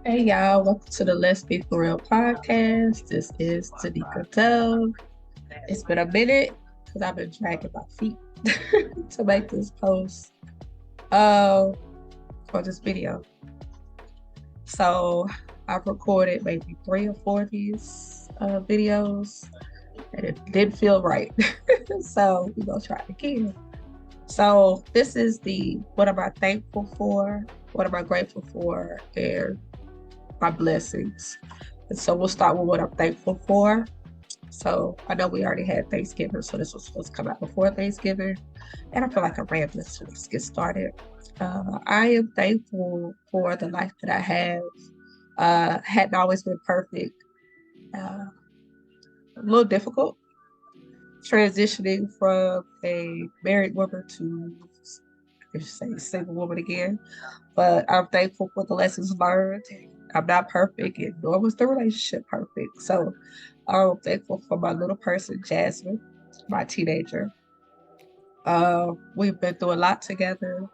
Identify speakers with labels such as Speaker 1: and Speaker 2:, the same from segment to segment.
Speaker 1: Hey y'all, welcome to the Let's Be For Real podcast. This is Tanika Dove. It's been a minute because I've been dragging my feet to make this post for this video. So I've recorded maybe 3 or 4 of these videos and it didn't feel right. So we're gonna try it again. So this is the what am I thankful for, what am I grateful for, and my blessings. And so we'll start with what I'm thankful for. So I know we already had Thanksgiving, so this was supposed to come out before Thanksgiving. And I feel like I'm rambling, so let's get started. I am thankful for the life that I have. Hadn't always been perfect. A little difficult transitioning from a married woman to, I should say, single woman again. But I'm thankful for the lessons learned. I'm not perfect, and nor was the relationship perfect. So I'm thankful for my little person, Jasmine, my teenager. We've been through a lot together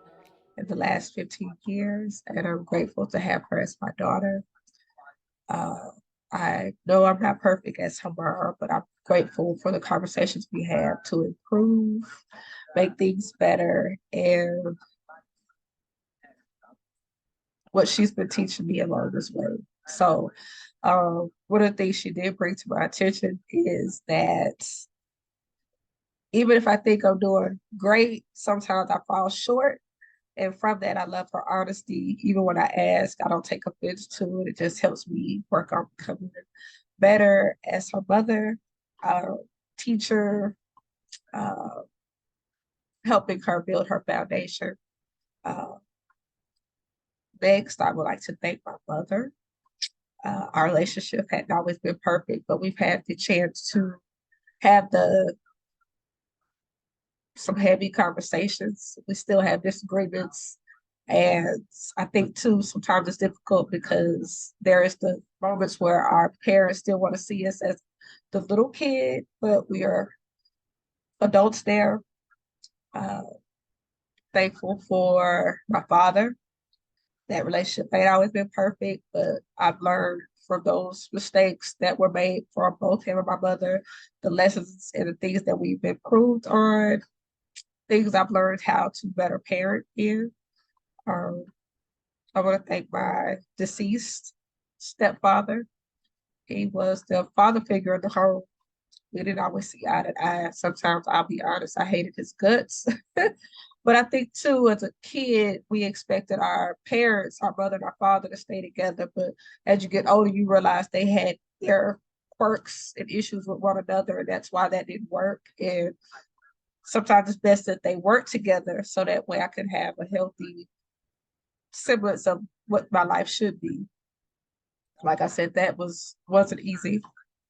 Speaker 1: in the last 15 years, and I'm grateful to have her as my daughter. Uh, I know I'm not perfect as her mom, but I'm grateful for the conversations we have to improve, make things better, and what she's been teaching me along this way. So, one of the things she did bring to my attention is that even if I think I'm doing great, sometimes I fall short. And from that, I love her honesty. Even when I ask, I don't take offense to it. It just helps me work on becoming better as her mother, uh, teacher, uh, helping her build her foundation. Uh, Next, I would like to thank my mother. Our relationship hadn't always been perfect, but we've had the chance to have the some heavy conversations. We still have disagreements. And I think too, sometimes it's difficult because there is the moments where our parents still want to see us as the little kid, but we are adults there. Uh, Thankful for my father. That relationship ain't always been perfect, but I've learned from those mistakes that were made for both him and my mother, the lessons and the things that we've improved on, things I've learned how to better parent in. Um, I want to thank my deceased stepfather. He was the father figure in the home. We didn't always see eye to eye. Sometimes I'll be honest, I hated his guts. But I think too, as a kid, we expected our parents, our mother and our father to stay together. But as you get older, you realize they had their quirks and issues with one another, and that's why that didn't work. And sometimes it's best that they work together so that way I can have a healthy semblance of what my life should be. Like I said, that wasn't easy.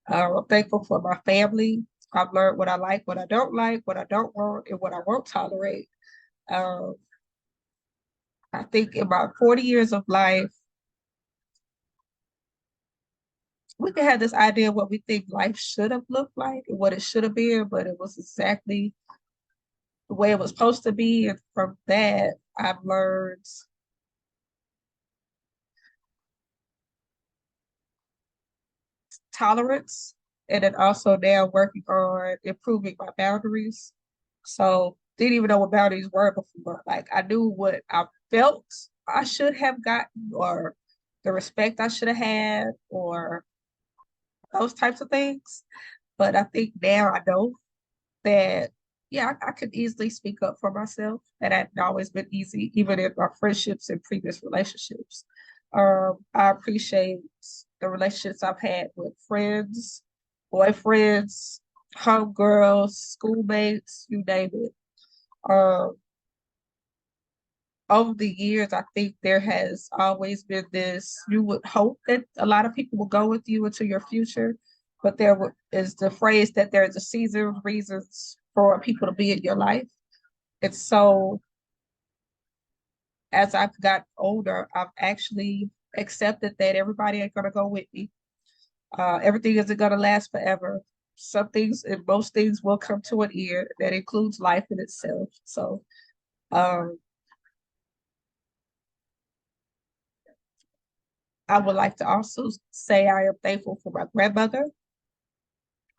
Speaker 1: I'm thankful for my family. I've learned what I like, what I don't want, and what I won't tolerate. Um, I think in my 40 years of life, we can have this idea of what we think life should have looked like and what it should have been, but it was exactly the way it was supposed to be. And from that, I've learned tolerance, and then also now working on improving my boundaries. So didn't even know what boundaries were before. Like I knew what I felt I should have gotten or the respect I should have had or those types of things. But I think now I know that yeah, I could easily speak up for myself. That hadn't always been easy, even in my friendships and previous relationships. I appreciate the relationships I've had with friends, boyfriends, homegirls, schoolmates, you name it. Um, Over the years, I think there has always been this, you would hope that a lot of people will go with you into your future, but is the phrase that there's a season reasons for people to be in your life. And so as I've got older, I've actually accepted that everybody ain't gonna go with me. Everything isn't gonna last forever. Some things and most things will come to an end. That includes life in itself. So um, I would like to also say I am thankful for my grandmother.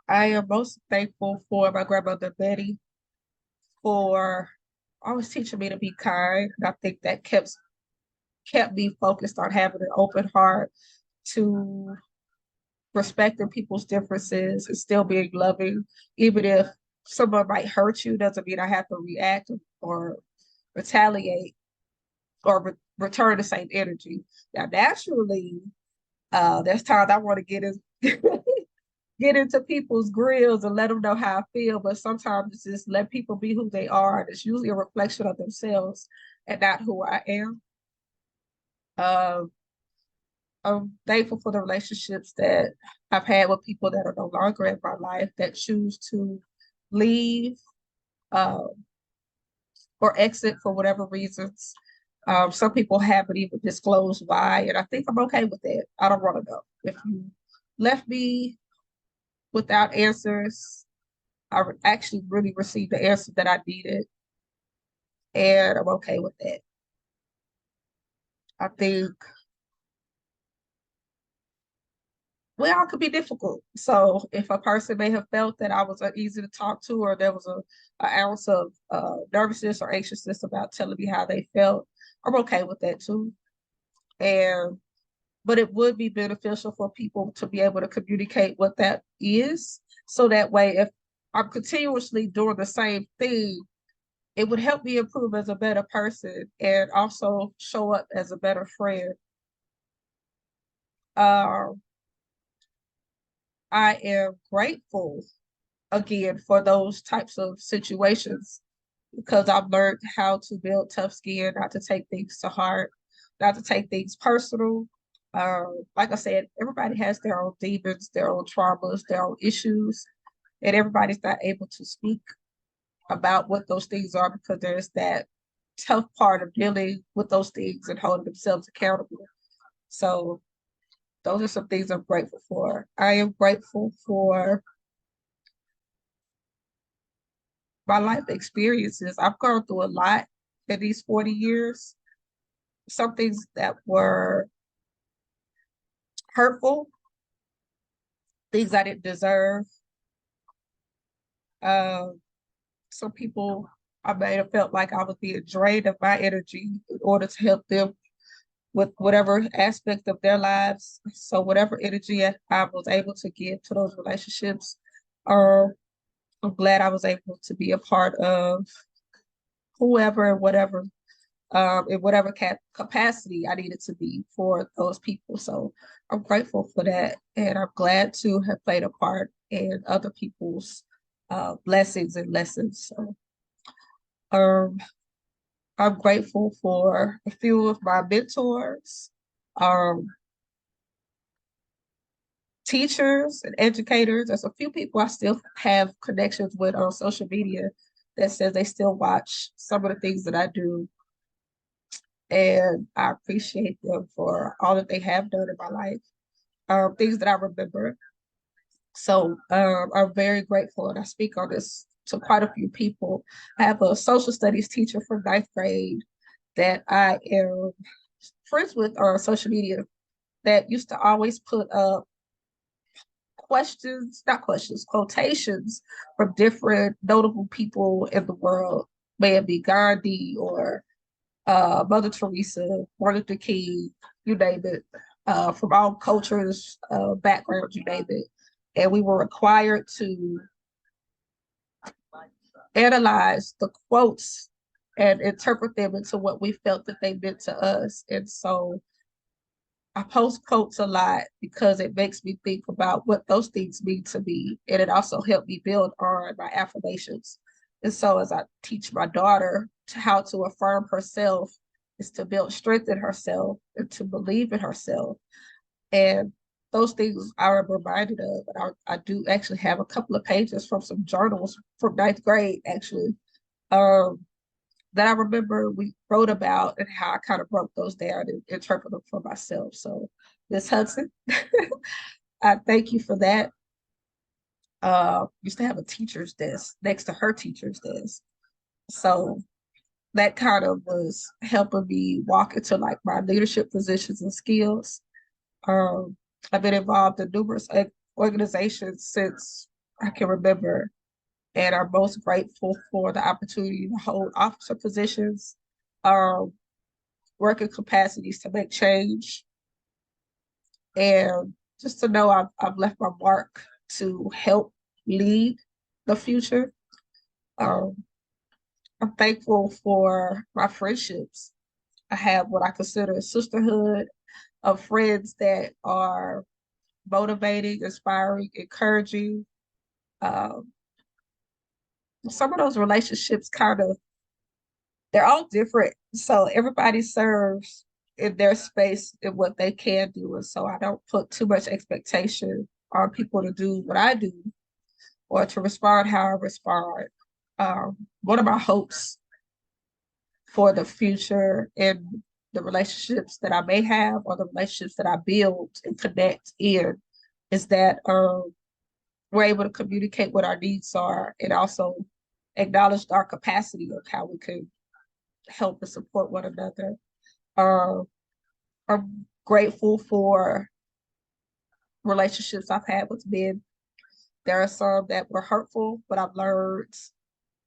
Speaker 1: I am most thankful for my grandmother Betty for always teaching me to be kind. And I think that kept me focused on having an open heart to respecting people's differences and still being loving, even if someone might hurt you, doesn't mean I have to react or retaliate or return the same energy. Now, naturally, there's times I want to get in, get into people's grills and let them know how I feel, but sometimes it's just let people be who they are. And it's usually a reflection of themselves and not who I am. Um, I'm thankful for the relationships that I've had with people that are no longer in my life that choose to leave um, or exit for whatever reasons. Some people haven't even disclosed why, and I think I'm okay with that. I don't want to know. If you left me without answers, actually really received the answer that I needed, and I'm okay with that. I think we all could be difficult. So if a person may have felt that I was easy to talk to, or there was an ounce of nervousness or anxiousness about telling me how they felt, I'm okay with that too. And but it would be beneficial for people to be able to communicate what that is, so that way, if I'm continuously doing the same thing, it would help me improve as a better person and also show up as a better friend. Um, I am grateful again for those types of situations because I've learned how to build tough skin, not to take things to heart, not to take things personal. Like I said, everybody has their own demons, their own traumas, their own issues, and everybody's not able to speak about what those things are because there's that tough part of dealing with those things and holding themselves accountable. So those are some things I'm grateful for. I am grateful for my life experiences. I've gone through a lot in these 40 years. Some things that were hurtful, things I didn't deserve. Um, some people I may have felt like I was being drained of my energy in order to help them with whatever aspect of their lives. So whatever energy I was able to give to those relationships, or I'm glad I was able to be a part of whoever and whatever in whatever capacity I needed to be for those people. So I'm grateful for that. And I'm glad to have played a part in other people's blessings and lessons. So um, I'm grateful for a few of my mentors, um, teachers, and educators. There's a few people I still have connections with on social media that says they still watch some of the things that I do, and I appreciate them for all that they have done in my life, things that I remember. So I'm very grateful, and I speak on this to quite a few people. I have a social studies teacher from ninth grade that I am friends with on social media that used to always put up questions, not questions, quotations from different notable people in the world, may it be Gandhi or Mother Teresa, Martin Luther King, you name it, from all cultures, backgrounds, you name it. And we were required to analyze the quotes and interpret them into what we felt that they meant to us. And so I post quotes a lot because it makes me think about what those things mean to me. And it also helped me build on my affirmations. And so as I teach my daughter how to affirm herself, is to build strength in herself and to believe in herself. And those things I am reminded of. And I do actually have a couple of pages from some journals from ninth grade, actually, um, that I remember we wrote about and how I kind of broke those down and interpreted them for myself. So, Miss Hudson, I thank you for that. Used to have a teacher's desk next to her teacher's desk. So that kind of was helping me walk into like my leadership positions and skills. I've been involved in numerous organizations since I can remember, and I'm most grateful for the opportunity to hold officer positions, um, working capacities to make change, and just to know I've left my mark to help lead the future. Um, I'm thankful for my friendships. I have what I consider a sisterhood of friends that are motivating, inspiring, encouraging. Um, some of those relationships kind of, they're all different. So everybody serves in their space in what they can do. And so I don't put too much expectation on people to do what I do or to respond how I respond. One of my hopes for the future and the relationships that I may have or the relationships that I build and connect in is that we're able to communicate what our needs are and also acknowledge our capacity of how we can help and support one another. Uh, I'm grateful for relationships I've had with men. There are some that were hurtful, but I've learned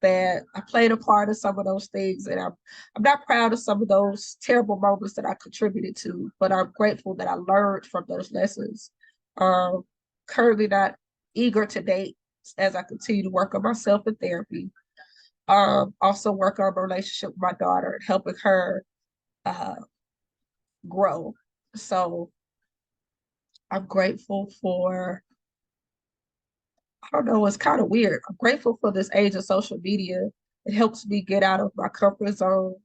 Speaker 1: that I played a part in some of those things, and I'm not proud of some of those terrible moments that I contributed to, but I'm grateful that I learned from those lessons. Um, Currently not eager to date as I continue to work on myself in therapy. Also work on my relationship with my daughter and helping her uh, grow. So I'm grateful for, I don't know, it's kind of weird. I'm grateful for this age of social media. It helps me get out of my comfort zone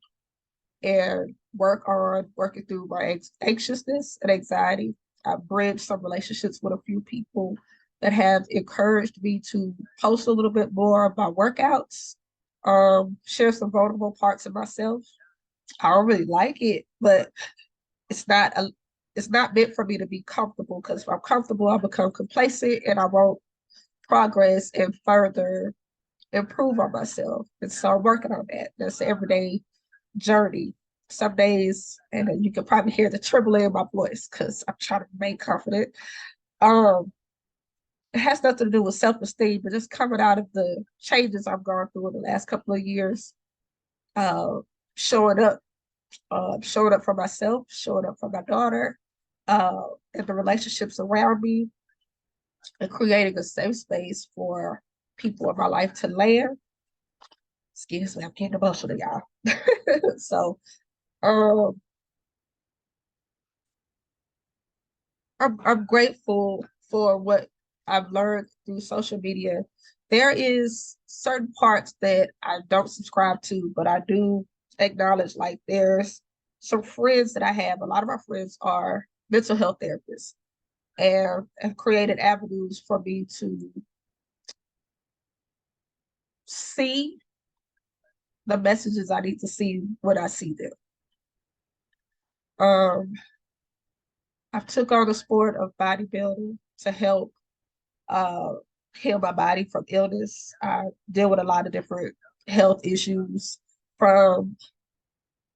Speaker 1: and work on working through my anxiousness and anxiety. I've bridged some relationships with a few people that have encouraged me to post a little bit more of my workouts, share some vulnerable parts of myself. I don't really like it, but it's not a it's not meant for me to be comfortable because if I'm comfortable, I'll become complacent and I won't progress and further improve on myself. And so I'm working on that. That's an everyday journey. Some days, and you can probably hear the trembling in my voice because I'm trying to remain confident. Um, it has nothing to do with self-esteem, but just coming out of the changes I've gone through in the last couple of years, uh, showing up, showing up for myself, showing up for my daughter, uh, and the relationships around me, and creating a safe space for people in my life to land. Excuse me, I'm getting emotional, y'all. So, um, I'm grateful for what I've learned through social media. There is certain parts that I don't subscribe to, but I do acknowledge like there's some friends that I have. A lot of my friends are mental health therapists and have created avenues for me to see the messages I need to see when I see them. Um, I took on the sport of bodybuilding to help uh, heal my body from illness. I deal with a lot of different health issues from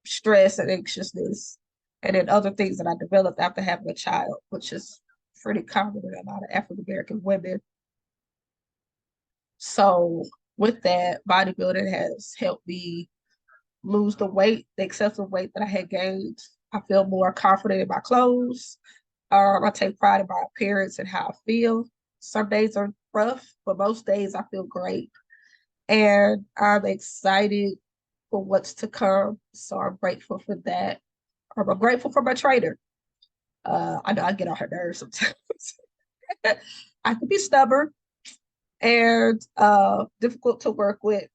Speaker 1: stress and anxiousness, and then other things that I developed after having a child, which is pretty common in a lot of African American women. So with that, bodybuilding has helped me lose the excessive weight that I had gained. I feel more confident in my clothes. I take pride in my appearance and how I feel. Some days are rough, but most days I feel great. And I'm excited for what's to come. So I'm grateful for that. I'm grateful for my trainer. I know I get on her nerves sometimes. I can be stubborn and difficult to work with.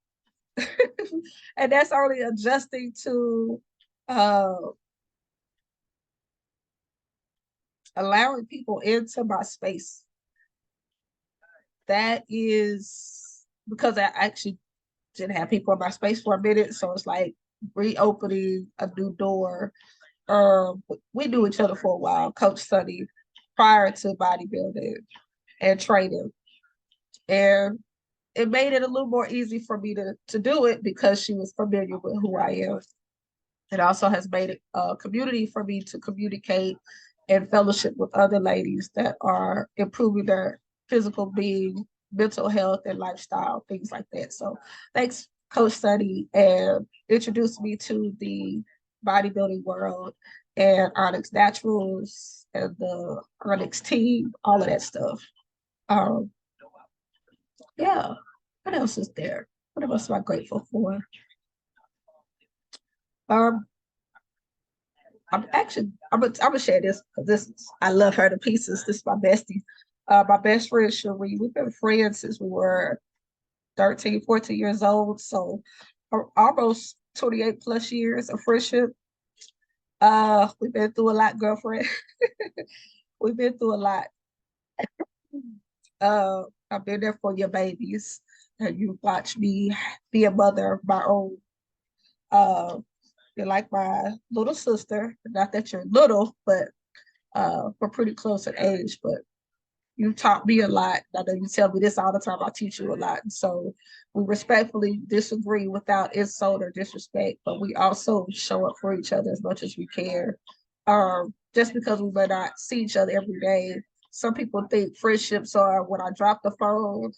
Speaker 1: And that's only adjusting to uh, allowing people into my space. That is because I actually didn't have people in my space for a minute. So it's like reopening a new door. We knew each other for a while, Coach Sunny, prior to bodybuilding and training. And it made it a little more easy for me to do it because she was familiar with who I am. It also has made it a community for me to communicate and fellowship with other ladies that are improving their physical being, mental health, and lifestyle, things like that. So thanks, Coach Sunny, and introduced me to the bodybuilding world and Onyx Naturals and the Onyx team, all of that stuff. Um, yeah. What else is there? What else am I grateful for? Um, I'm gonna share this because I love her to pieces. This is my bestie. My best friend Cherie. We've been friends since we were 13, 14 years old. So almost 28 plus years of friendship. We've been through a lot, girlfriend. We've been through a lot. I've been there for your babies, and you watched me be a mother of my own. Uh, you're like my little sister. Not that you're little, but we're pretty close in age. But you taught me a lot. I know you tell me this all the time. I teach you a lot. And so we respectfully disagree without insult or disrespect, but we also show up for each other as much as we can. Just because we may not see each other every day, some people think friendships are when I drop the phone,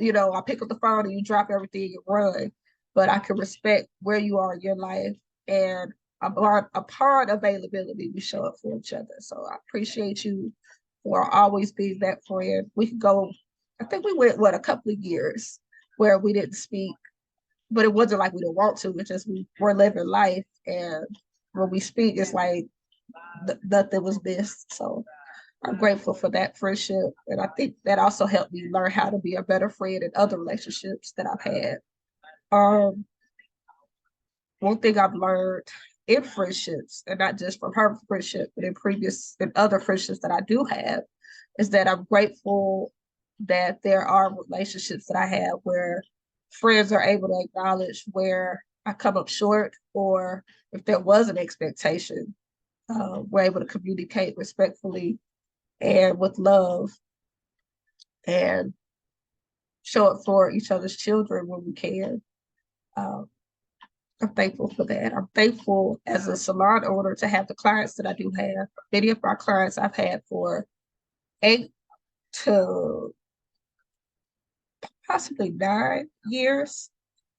Speaker 1: I pick up the phone and you drop everything and run. But I can respect where you are in your life and upon availability, we show up for each other. So I appreciate you for always being that friend. We could go, I think we went, a couple of years where we didn't speak, but it wasn't like we didn't want to. It's just we were living life. And when we speak, it's like nothing was missed. So I'm grateful for that friendship. And I think that also helped me learn how to be a better friend in other relationships that I've had. Um, One thing I've learned in friendships, and not just from her friendship, but in other friendships that I do have, is that I'm grateful that there are relationships that I have where friends are able to acknowledge where I come up short, or if there was an expectation, we're able to communicate respectfully and with love and show up for each other's children when we can. Um, I'm thankful for that. I'm thankful as a salon owner to have the clients that I do have. Many of my clients I've had for 8 to possibly 9 years.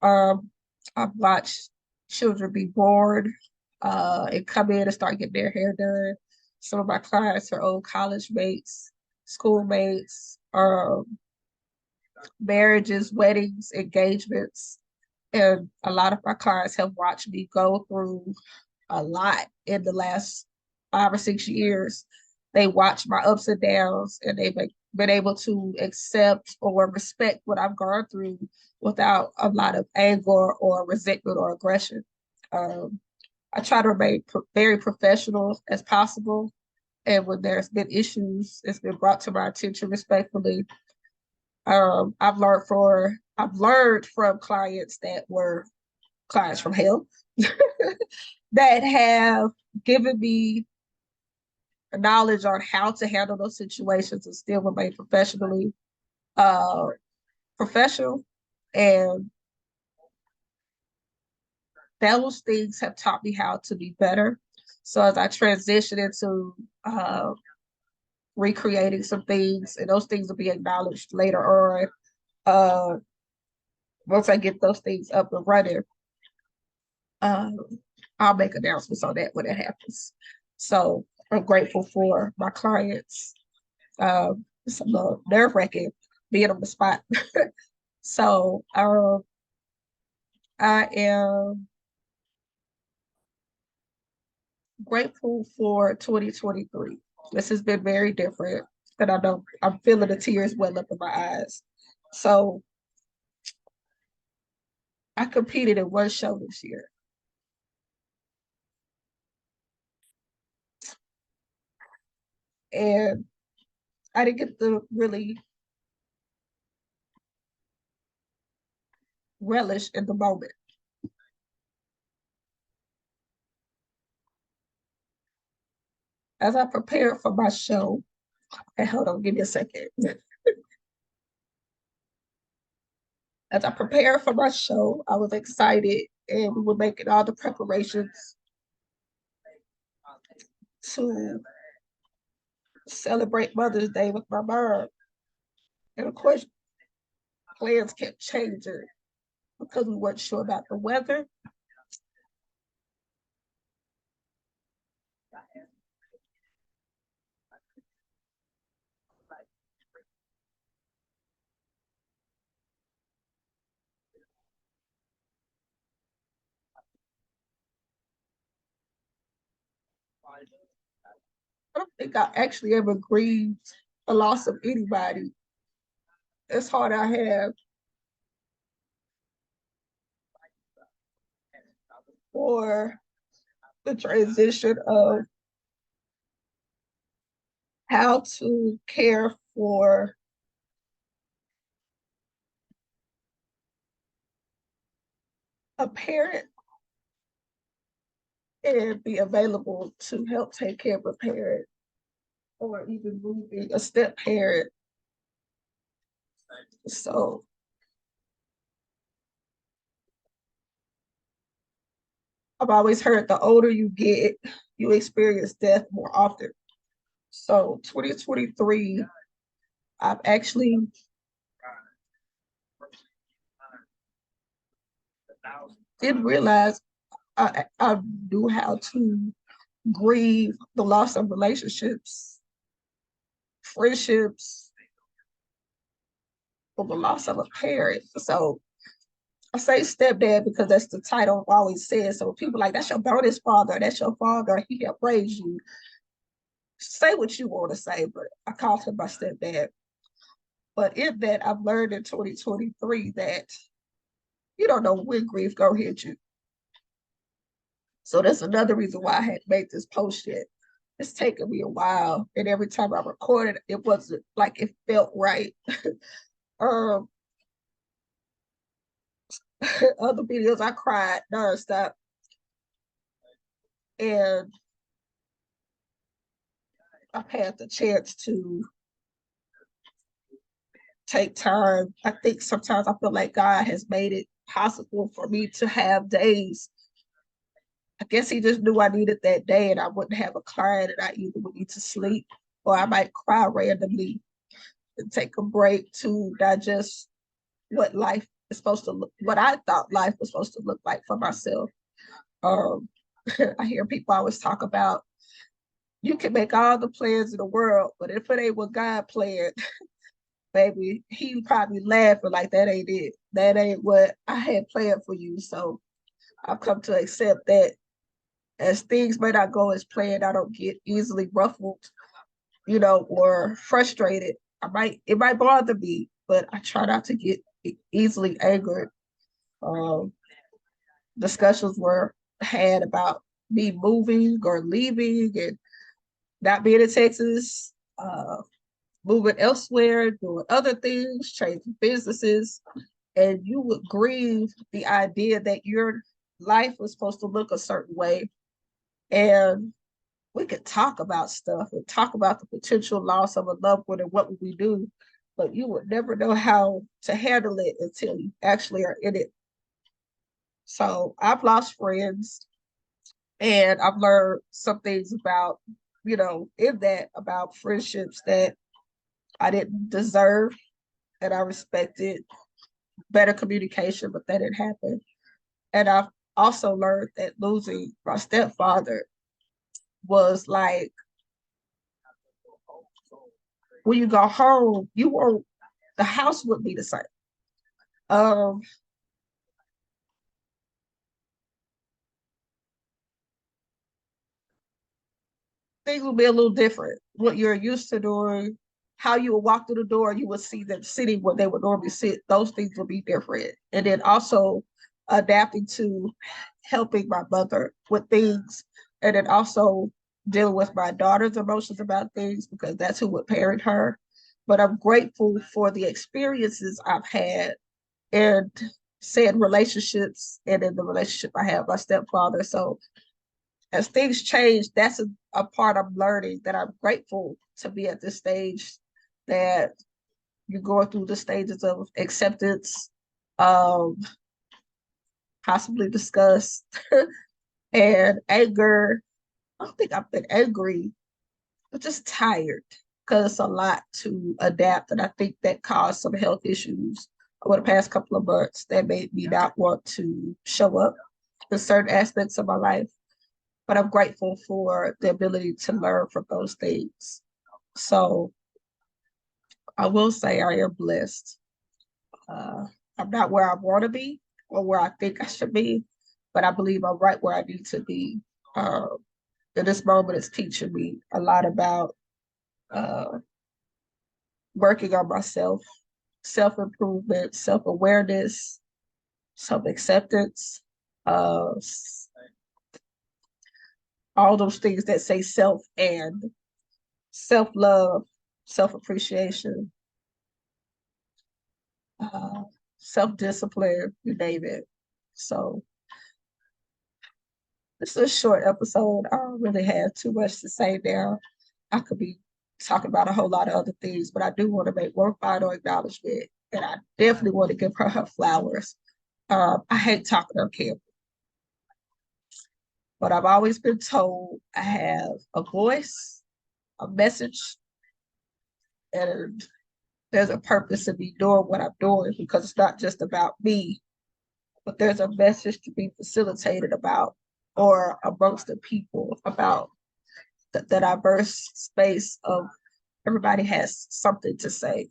Speaker 1: Um, I've watched children be born and come in and start getting their hair done. Some of my clients are old college mates, schoolmates, marriages, weddings, engagements. And a lot of my clients have watched me go through a lot in the last 5 or 6 years. They watch my ups and downs, and they've been able to accept or respect what I've gone through without a lot of anger or resentment or aggression. Um, I try to remain very professional as possible. And when there's been issues, it's been brought to my attention respectfully. I've learned from clients that were clients from hell that have given me knowledge on how to handle those situations and still remain uh professional. And those things have taught me how to be better. So as I transition into recreating some things, and those things will be acknowledged later on, uh, once I get those things up and running, um, I'll make announcements on that when it happens. So I'm grateful for my clients. It's a little nerve wracking being on the spot. So I am grateful for 2023. This has been very different, and I know I'm feeling the tears well up in my eyes. So I competed in one show this year, and I didn't get to really relish in the moment. As I prepared for my show, and hold on, give me a second. As I prepared for my show, I was excited, and we were making all the preparations to celebrate Mother's Day with my mom. And of course, plans kept changing because we weren't sure about the weather. I don't think I actually ever grieved the loss of anybody as hard I have for the transition of how to care for a parent and be available to help take care of a parent or even moving a step parent. So I've always heard the older you get, you experience death more often. So 2023, I've actually didn't realize I knew how to grieve the loss of relationships, friendships, or the loss of a parent. So I say stepdad because that's the title I've always said. So people like, that's your bonus father, that's your father, he helped raise you. Say what you want to say, but I called him my stepdad. But in that, I've learned in 2023 that you don't know when grief gonna hit you. So that's another reason why I had made this post yet. It's taken me a while, and every time I recorded, it wasn't like it felt right. um, Other videos I cried nonstop, and I've had the chance to take time. I think sometimes I feel like God has made it possible for me to have days. I guess he just knew I needed that day and I wouldn't have a client and I either would need to sleep or I might cry randomly and take a break to digest what life is supposed to look, what I thought life was supposed to look like for myself. Um, I hear people always talk about you can make all the plans in the world, but if it ain't what God planned, baby, he probably laughing like that ain't it. That ain't what I had planned for you. So I've come to accept that as things may not go as planned, I don't get easily ruffled, or frustrated. It might bother me, but I try not to get easily angered. Um, Discussions were had about me moving or leaving and not being in Texas, moving elsewhere, doing other things, changing businesses, and you would grieve the idea that your life was supposed to look a certain way. And we could talk about stuff and talk about the potential loss of a loved one and what would we do, but you would never know how to handle it until you actually are in it. So I've lost friends and I've learned some things about, in that about friendships that I didn't deserve and I respected better communication, but that didn't happen. And I've also learned that losing my stepfather was like when you go home, you won't the house wouldn't be the same. Um, Things will be a little different. What you're used to doing, how you would walk through the door, you would see them sitting where they would normally sit. Those things will be different. And then also adapting to helping my mother with things, and then also dealing with my daughter's emotions about things because that's who would parent her. But I'm grateful for the experiences I've had and said relationships and in the relationship I have with my stepfather. So as things change, that's a part I'm learning that I'm grateful to be at this stage that you're going through the stages of acceptance, um, possibly disgust, and anger. I don't think I've been angry but just tired because it's a lot to adapt. And I think that caused some health issues over the past couple of months that made me not want to show up in certain aspects of my life. But I'm grateful for the ability to learn from those things. So I will say I am blessed. Uh, I'm not where I want to be or where I think I should be, but I believe I'm right where I need to be. Um, and this moment is teaching me a lot about uh, working on myself, self improvement, self awareness, self acceptance, uh, all those things that say self and self love, self appreciation, uh, self discipline, you name it. So this is a short episode. I don't really have too much to say there. I could be talking about a whole lot of other things, but I do want to make one final acknowledgement, and I definitely want to give her flowers. I hate talking on camera, but I've always been told I have a voice, a message, and there's a purpose in me doing what I'm doing because it's not just about me, but there's a message to be facilitated about or amongst the people about the diverse space of everybody has something to say.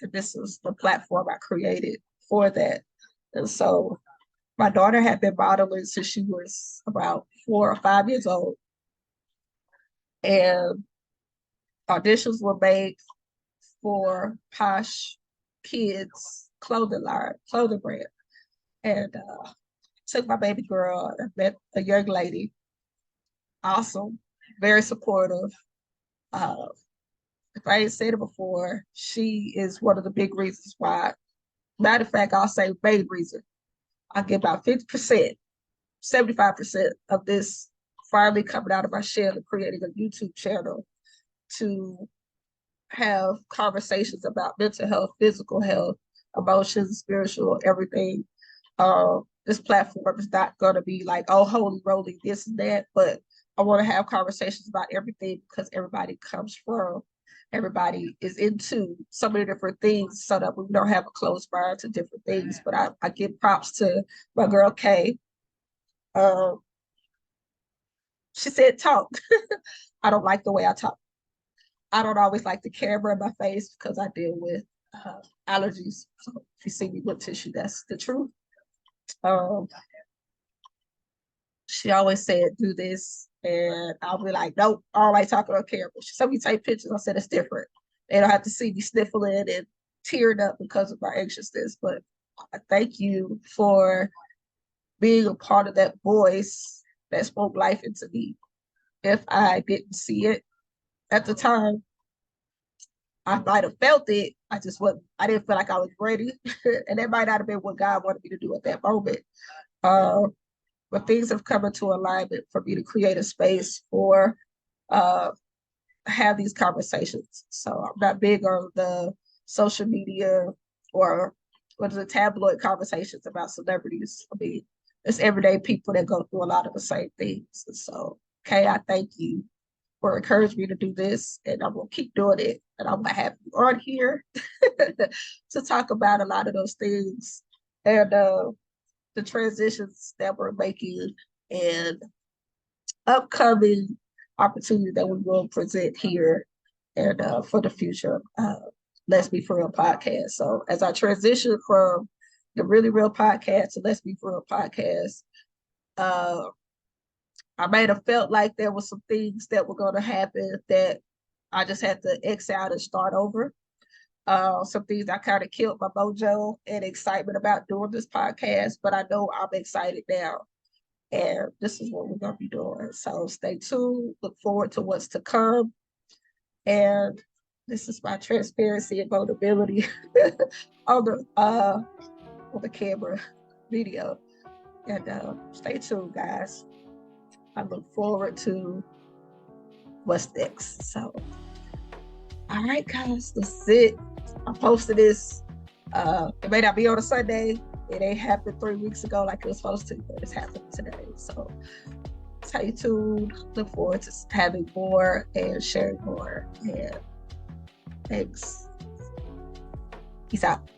Speaker 1: And this is the platform I created for that. And so my daughter had been modeling since she was about 4 or 5 years old. And auditions were made for Posh Kids clothing brand. And took my baby girl and met a young lady, awesome, very supportive. Uh, if I ain't said it before, she is one of the big reasons why. Matter of fact, I'll say main reason. I get about 50%, 75% of this finally coming out of my shell and creating a YouTube channel to have conversations about mental health, physical health, emotions, spiritual, everything. This platform is not going to be like, oh, holy roly, this and that, but I want to have conversations about everything because everybody comes from, everybody is into so many different things so that we don't have a closed mind to different things. But I give props to my girl Kay. Um, she said, talk. I don't like the way I talk. I don't always like the camera in my face because I deal with allergies. So if you see me with tissue, that's the truth. Um, she always said, do this. And I'll be like, nope, I don't like talking on camera. She said, we take pictures. I said, it's different. They don't have to see me sniffling and tearing up because of my anxiousness. But I thank you for being a part of that voice that spoke life into me. If I didn't see it at the time, I might have felt it. I just wasn't, I didn't feel like I was ready. And that might not have been what God wanted me to do at that moment. Uh, but things have come into alignment for me to create a space for uh, have these conversations. So I'm not big on the social media or what is the tabloid conversations about celebrities. I mean, it's everyday people that go through a lot of the same things. And so, Kay, I thank you for encouraging me to do this, and I'm gonna keep doing it. And I'm gonna have you on here to talk about a lot of those things and the transitions that we're making and upcoming opportunity that we will present here and for the future. Let's Be For Real podcast. So as I transition from the Really Real podcast to Let's Be For Real podcast, I might have felt like there was some things that were going to happen that I just had to X out and start over. Some things I kind of killed my mojo and excitement about doing this podcast, but I know I'm excited now. And this is what we're going to be doing. So stay tuned. Look forward to what's to come. And this is my transparency and vulnerability on the camera video. And stay tuned, guys. I look forward to what's next. So, all right, guys, that's it. I posted this. It may not be on a Sunday. It ain't happened 3 weeks ago like it was supposed to, but it's happening today. So stay tuned. Look forward to having more and sharing more. And thanks. Peace out.